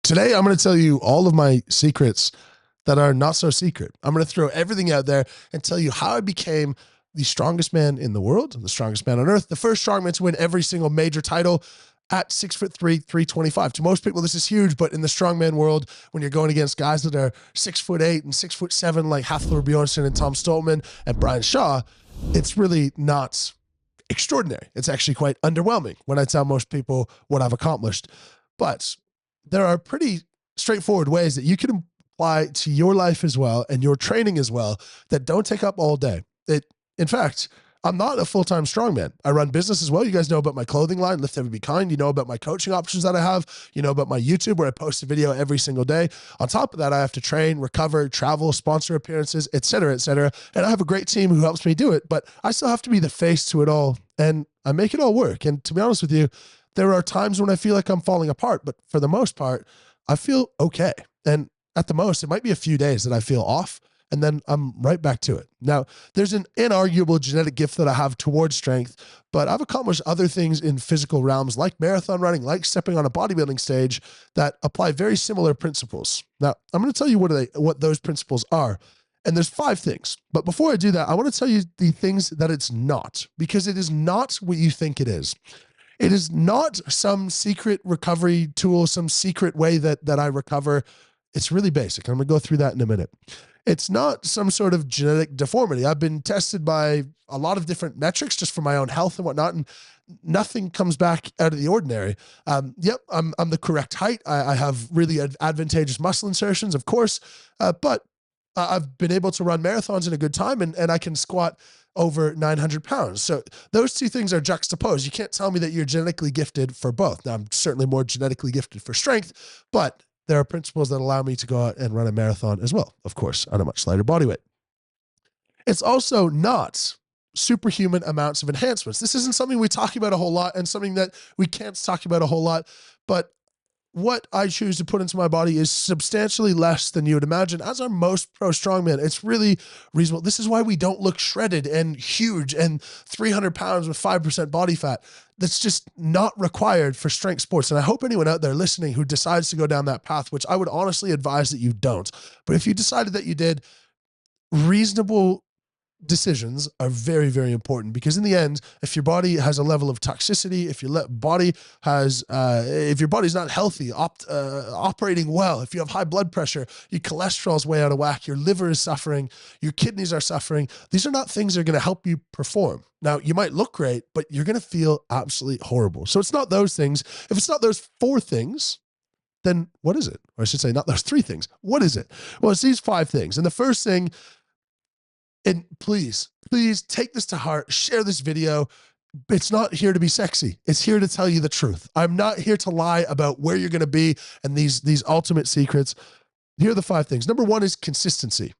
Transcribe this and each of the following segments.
Today, I'm going to tell you all of my secrets that are not so secret. I'm going to throw everything out there and tell you how I became the strongest man in the world, the strongest man on earth, the first strongman to win every single major title at 6'3", 325. To most people, this is huge, but in the strongman world, when you're going against guys that are 6'8" and 6'7", like Hafthor, Bjornsson, and Tom Stoltman and Brian Shaw, it's really not extraordinary. It's actually quite underwhelming when I tell most people what I've accomplished. But there are pretty straightforward ways that you can apply to your life as well and your training as well that don't take up all day. In fact, I'm not a full-time strongman. I run business as well. You guys know about my clothing line, lhbk. You know about my coaching options that I have. You know about my YouTube where I post a video every single day. On top of that, I have to train, recover, travel, sponsor appearances, et cetera, et cetera. And I have a great team who helps me do it, but I still have to be the face to it all. And I make it all work. And to be honest with you, there are times when I feel like I'm falling apart, but for the most part, I feel okay. And at the most, it might be a few days that I feel off, and then I'm right back to it. Now, there's an inarguable genetic gift that I have towards strength, but I've accomplished other things in physical realms like marathon running, like stepping on a bodybuilding stage that apply very similar principles. Now, I'm going to tell you what those principles are. And there's 5 things. But before I do that, I want to tell you the things that it's not, because it is not what you think it is. It is not some secret recovery tool, some secret way that I recover. It's really basic. I'm going to go through that in a minute. It's not some sort of genetic deformity. I've been tested by a lot of different metrics just for my own health and whatnot, and nothing comes back out of the ordinary. Yep, I'm the correct height. I have really advantageous muscle insertions, of course, but I've been able to run marathons in a good time, and I can squat over 900 pounds. So those two things are juxtaposed. You can't tell me that you're genetically gifted for both. Now, I'm certainly more genetically gifted for strength, but there are principles that allow me to go out and run a marathon as well, of course, on a much lighter body weight. It's also not superhuman amounts of enhancements. This isn't something we talk about a whole lot and something that we can't talk about a whole lot, but what I choose to put into my body is substantially less than you would imagine. As are most pro strongmen, it's really reasonable. This is why we don't look shredded and huge and 300 pounds with 5% body fat. That's just not required for strength sports. And I hope anyone out there listening who decides to go down that path, which I would honestly advise that you don't, but if you decided that you did, reasonable decisions are very, very important, because in the end, if your body has a level of toxicity, if your body has, if your body's not healthy, operating well, if you have high blood pressure, your cholesterol's way out of whack, your liver is suffering, your kidneys are suffering, these are not things that are going to help you perform. Now, you might look great, but you're going to feel absolutely horrible. So it's not those things. If it's not those 4 things, then what is it? Or I should say not those 3 things. What is it? Well, it's these 5 things. And the first thing, and please take this to heart, share this video. It's not here to be sexy. It's here to tell you the truth. I'm not here to lie about where you're going to be and these ultimate secrets. Here are the 5 things. Number 1 is consistency.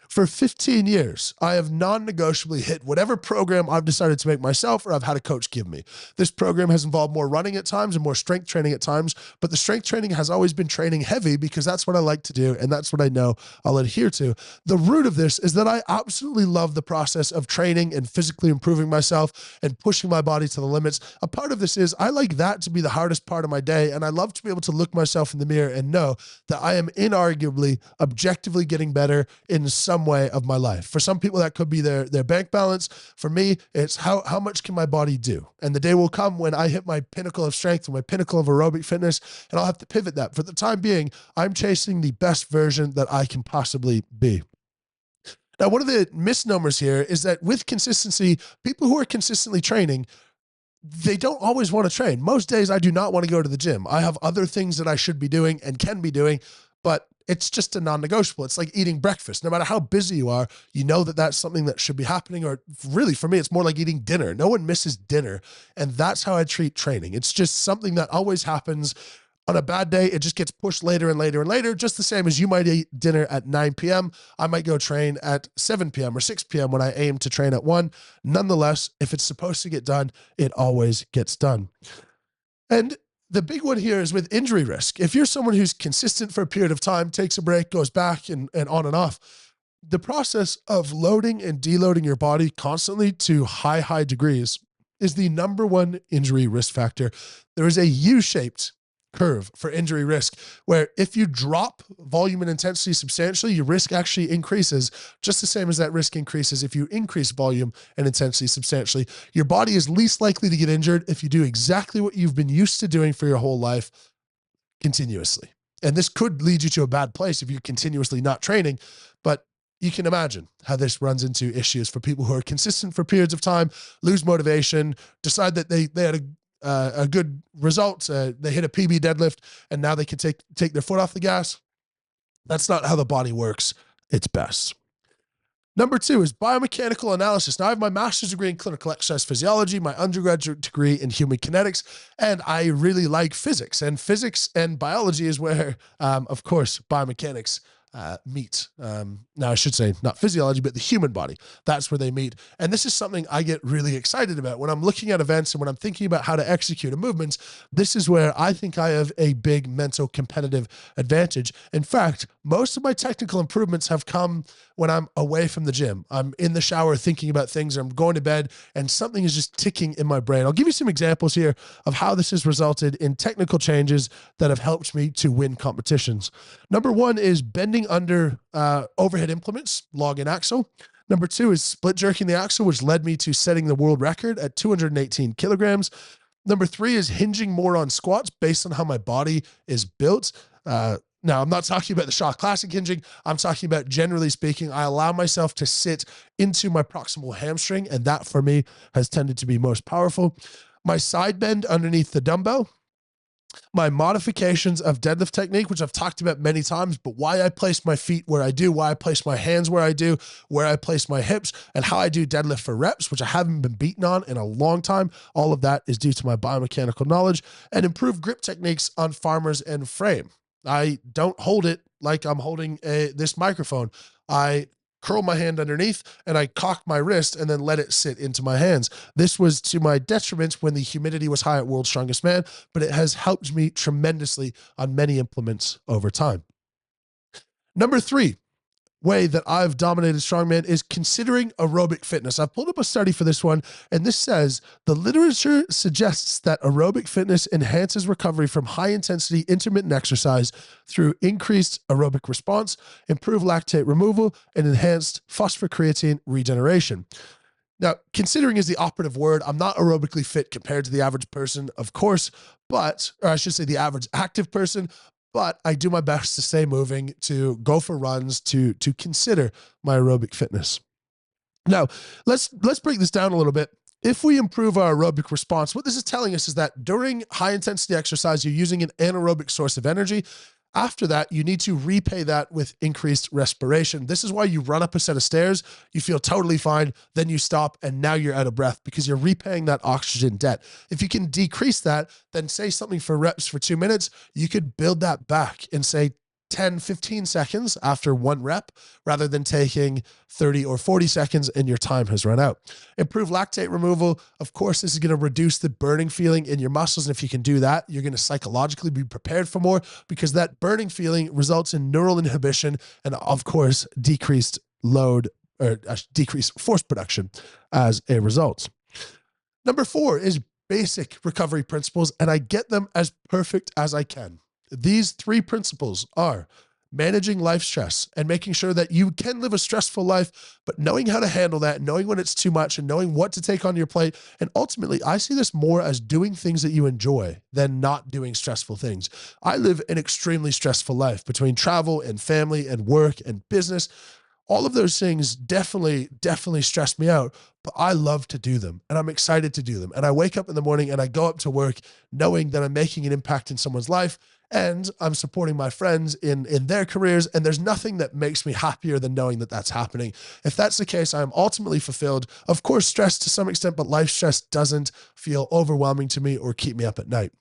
For 15 years, I have non-negotiably hit whatever program I've decided to make myself or I've had a coach give me. This program has involved more running at times and more strength training at times, but the strength training has always been training heavy because that's what I like to do and that's what I know I'll adhere to. The root of this is that I absolutely love the process of training and physically improving myself and pushing my body to the limits. A part of this is I like that to be the hardest part of my day, and I love to be able to look myself in the mirror and know that I am inarguably, objectively getting better in some way of my life. For some people, that could be their bank balance. For me, it's how much can my body do? And the day will come when I hit my pinnacle of strength or my pinnacle of aerobic fitness, and I'll have to pivot that. For the time being, I'm chasing the best version that I can possibly be. Now, one of the misnomers here is that with consistency, people who are consistently training, they don't always want to train. Most days I do not want to go to the gym. I have other things that I should be doing and can be doing, but it's just a non-negotiable. It's like eating breakfast. No matter how busy you are, you know that that's something that should be happening, or really for me, it's more like eating dinner. No one misses dinner. And that's how I treat training. It's just something that always happens. On a bad day, it just gets pushed later and later and later, just the same as you might eat dinner at 9 p.m. I might go train at 7 p.m. or 6 p.m. when I aim to train at 1. Nonetheless, if it's supposed to get done, it always gets done. And the big one here is with injury risk. If you're someone who's consistent for a period of time, takes a break, goes back and on and off, the process of loading and deloading your body constantly to high degrees is the #1 injury risk factor. There is a U-shaped curve for injury risk, where if you drop volume and intensity substantially, your risk actually increases just the same as that risk increases if you increase volume and intensity substantially. Your body is least likely to get injured if you do exactly what you've been used to doing for your whole life continuously. And this could lead you to a bad place if you're continuously not training, but you can imagine how this runs into issues for people who are consistent for periods of time, lose motivation, decide that they had a good result. They hit a PB deadlift and now they can take their foot off the gas. That's not how the body works. It's best. Number 2 is biomechanical analysis. Now I have my master's degree in clinical exercise physiology, my undergraduate degree in human kinetics, and I really like physics. And physics and biology is where, of course, biomechanics meet. Now I should say not physiology, but the human body. That's where they meet. And this is something I get really excited about when I'm looking at events and when I'm thinking about how to execute a movement. This is where I think I have a big mental competitive advantage. In fact, most of my technical improvements have come when I'm away from the gym. I'm in the shower thinking about things, or I'm going to bed and something is just ticking in my brain. I'll give you some examples here of how this has resulted in technical changes that have helped me to win competitions. Number 1 is bending under overhead implements, log and axle. Number 2 is split jerking the axle, which led me to setting the world record at 218 kilograms. Number 3 is hinging more on squats based on how my body is built. Now, I'm not talking about the Shaw Classic hinging. I'm talking about, generally speaking, I allow myself to sit into my proximal hamstring, and that for me has tended to be most powerful. My side bend underneath the dumbbell. My modifications of deadlift technique, which I've talked about many times, but why I place my feet where I do, why I place my hands where I do, where I place my hips, and how I do deadlift for reps, which I haven't been beaten on in a long time. All of that is due to my biomechanical knowledge, and improved grip techniques on farmers and frame. I don't hold it like I'm holding this microphone. I curl my hand underneath and I cock my wrist and then let it sit into my hands. This was to my detriment when the humidity was high at World's Strongest Man, but it has helped me tremendously on many implements over time. Number 3 way that I've dominated strongman is considering aerobic fitness. I've pulled up a study for this one, and this says the literature suggests that aerobic fitness enhances recovery from high intensity intermittent exercise through increased aerobic response, improved lactate removal, and enhanced phosphocreatine regeneration. Now, considering is the operative word. I'm not aerobically fit compared to the average person, of course, but, or I should say the average active person, but I do my best to stay moving, to go for runs, to consider my aerobic fitness. Now, let's break this down a little bit. If we improve our aerobic response, what this is telling us is that during high intensity exercise, you're using an anaerobic source of energy. After that, you need to repay that with increased respiration. This is why you run up a set of stairs, you feel totally fine, then you stop, and now you're out of breath because you're repaying that oxygen debt. If you can decrease that, then say something for reps for 2 minutes, you could build that back in, say, 10, 15 seconds after 1 rep, rather than taking 30 or 40 seconds and your time has run out. Improve lactate removal. Of course, this is going to reduce the burning feeling in your muscles. And if you can do that, you're going to psychologically be prepared for more, because that burning feeling results in neural inhibition and, of course, decreased load or decreased force production as a result. Number 4 is basic recovery principles, and I get them as perfect as I can. These 3 principles are managing life stress and making sure that you can live a stressful life, but knowing how to handle that, knowing when it's too much and knowing what to take on your plate. And ultimately, I see this more as doing things that you enjoy than not doing stressful things. I live an extremely stressful life between travel and family and work and business. All of those things definitely stress me out, but I love to do them and I'm excited to do them. And I wake up in the morning and I go up to work knowing that I'm making an impact in someone's life and I'm supporting my friends in their careers. And there's nothing that makes me happier than knowing that that's happening. If that's the case, I'm ultimately fulfilled. Of course, stressed to some extent, but life stress doesn't feel overwhelming to me or keep me up at night.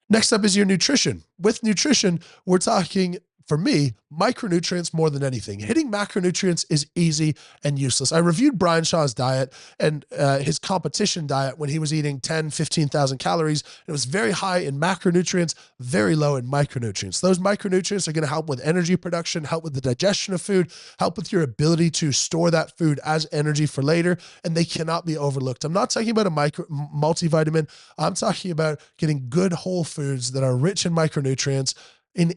Next up is your nutrition. With nutrition, we're talking for me, micronutrients more than anything. Hitting macronutrients is easy and useless. I reviewed Brian Shaw's diet and his competition diet when he was eating 10, 15,000 calories. It was very high in macronutrients, very low in micronutrients. Those micronutrients are going to help with energy production, help with the digestion of food, help with your ability to store that food as energy for later, and they cannot be overlooked. I'm not talking about a multivitamin. I'm talking about getting good whole foods that are rich in micronutrients in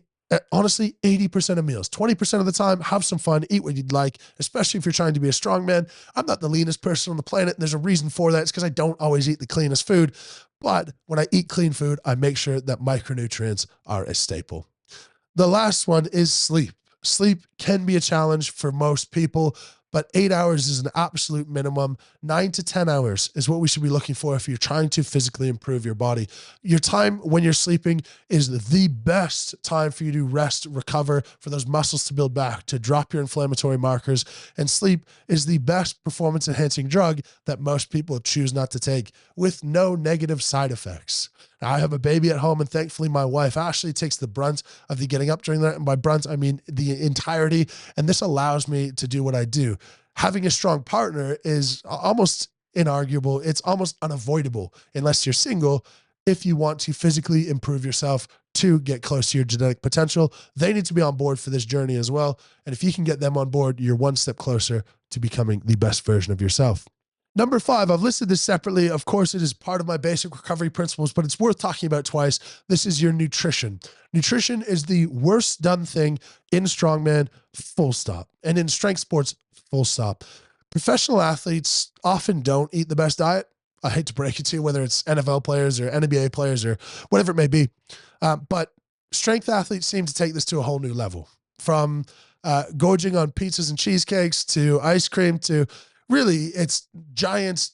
honestly 80% of meals. 20% of the time, have some fun, eat what you'd like, especially if you're trying to be a strong man. I'm not the leanest person on the planet, and there's a reason for that. It's because I don't always eat the cleanest food. But when I eat clean food, I make sure that micronutrients are a staple. The last one is sleep. Sleep can be a challenge for most people, but 8 hours is an absolute minimum. 9 to 10 hours is what we should be looking for if you're trying to physically improve your body. Your time when you're sleeping is the best time for you to rest, recover, for those muscles to build back, to drop your inflammatory markers. And sleep is the best performance enhancing drug that most people choose not to take with no negative side effects. Now, I have a baby at home, and thankfully my wife Ashley takes the brunt of the getting up during that. And by brunt, I mean the entirety. And this allows me to do what I do. Having a strong partner is almost inarguable. It's almost unavoidable unless you're single. If you want to physically improve yourself to get close to your genetic potential, they need to be on board for this journey as well. And if you can get them on board, you're one step closer to becoming the best version of yourself. Number 5, I've listed this separately. Of course, it is part of my basic recovery principles, but it's worth talking about twice. This is your nutrition. Nutrition is the worst done thing in strongman, full stop. And in strength sports, full stop. Professional athletes often don't eat the best diet. I hate to break it to you, whether it's NFL players or NBA players or whatever it may be. But strength athletes seem to take this to a whole new level. From gorging on pizzas and cheesecakes to ice cream to really, it's giants.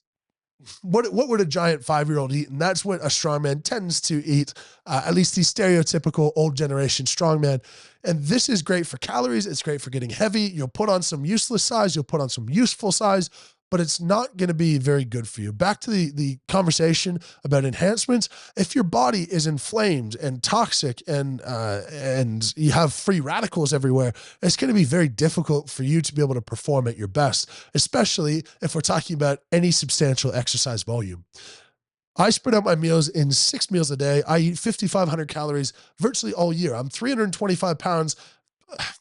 What would a giant 5-year-old eat? And that's what a strongman tends to eat, at least the stereotypical old generation strongman. And this is great for calories. It's great for getting heavy. You'll put on some useless size. You'll put on some useful size, but it's not going to be very good for you. Back to the conversation about enhancements. If your body is inflamed and toxic and you have free radicals everywhere, it's going to be very difficult for you to be able to perform at your best, especially if we're talking about any substantial exercise volume. I spread out my meals in 6 meals a day. I eat 5,500 calories virtually all year. I'm 325 pounds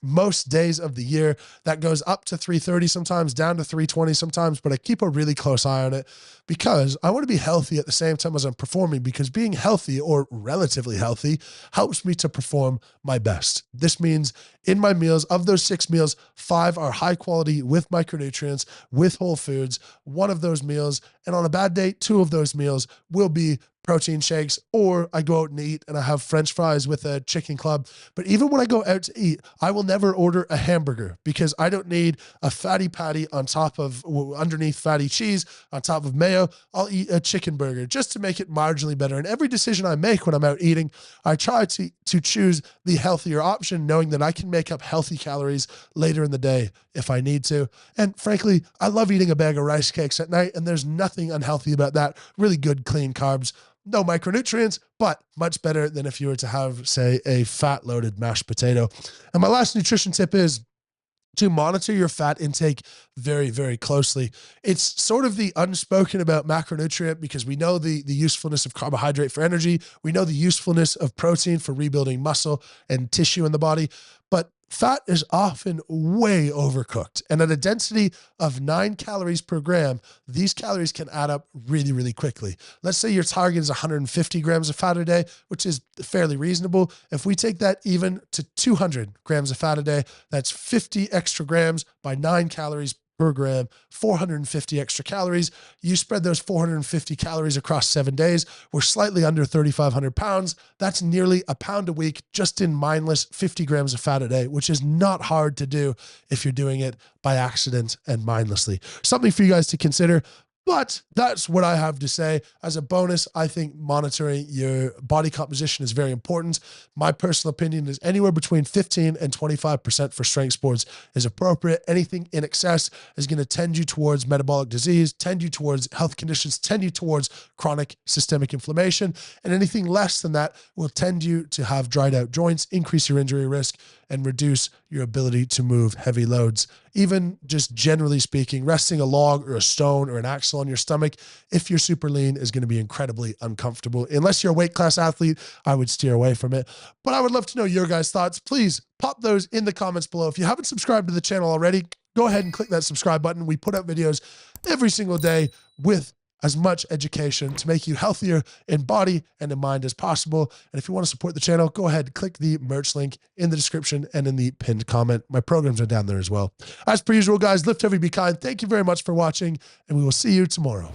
most days of the year. That goes up to 330 sometimes, down to 320 sometimes, but I keep a really close eye on it because I want to be healthy at the same time as I'm performing, because being healthy or relatively healthy helps me to perform my best. This means in my meals, of those 6 meals, 5 are high quality with micronutrients, with whole foods. 1 of those meals, and on a bad day, 2 of those meals will be protein shakes, or I go out and eat and I have French fries with a chicken club. But even when I go out to eat, I will never order a hamburger because I don't need a fatty patty on top of, underneath fatty cheese, on top of mayo. I'll eat a chicken burger just to make it marginally better. And every decision I make when I'm out eating, I try to choose the healthier option, knowing that I can make up healthy calories later in the day if I need to. And frankly, I love eating a bag of rice cakes at night, and there's nothing unhealthy about that. Really good, clean carbs. No micronutrients, but much better than if you were to have, say, a fat-loaded mashed potato. And my last nutrition tip is to monitor your fat intake very, very closely. It's sort of the unspoken about macronutrient, because we know the usefulness of carbohydrate for energy. We know the usefulness of protein for rebuilding muscle and tissue in the body. But fat is often way overcooked. And at a density of 9 calories per gram, these calories can add up really, really quickly. Let's say your target is 150 grams of fat a day, which is fairly reasonable. If we take that even to 200 grams of fat a day, that's 50 extra grams by 9 calories per gram, 450 extra calories. You spread those 450 calories across 7 days. We're slightly under 3,500 pounds. That's nearly a pound a week just in mindless 50 grams of fat a day, which is not hard to do if you're doing it by accident and mindlessly. Something for you guys to consider. But that's what I have to say. As a bonus, I think monitoring your body composition is very important. My personal opinion is anywhere between 15 and 25% for strength sports is appropriate. Anything in excess is going to tend you towards metabolic disease, tend you towards health conditions, tend you towards chronic systemic inflammation. And anything less than that will tend you to have dried out joints, increase your injury risk, and reduce your ability to move heavy loads. Even just generally speaking, resting a log or a stone or an axle on your stomach, if you're super lean, is going to be incredibly uncomfortable. Unless you're a weight class athlete, I would steer away from it. But I would love to know your guys' thoughts. Please pop those in the comments below. If you haven't subscribed to the channel already, go ahead and click that subscribe button. We put out videos every single day with as much education to make you healthier in body and in mind as possible. And if you want to support the channel, go ahead, click the merch link in the description and in the pinned comment. My programs are down there as well. As per usual, guys, lift heavy, be kind. Thank you very much for watching, and we will see you tomorrow.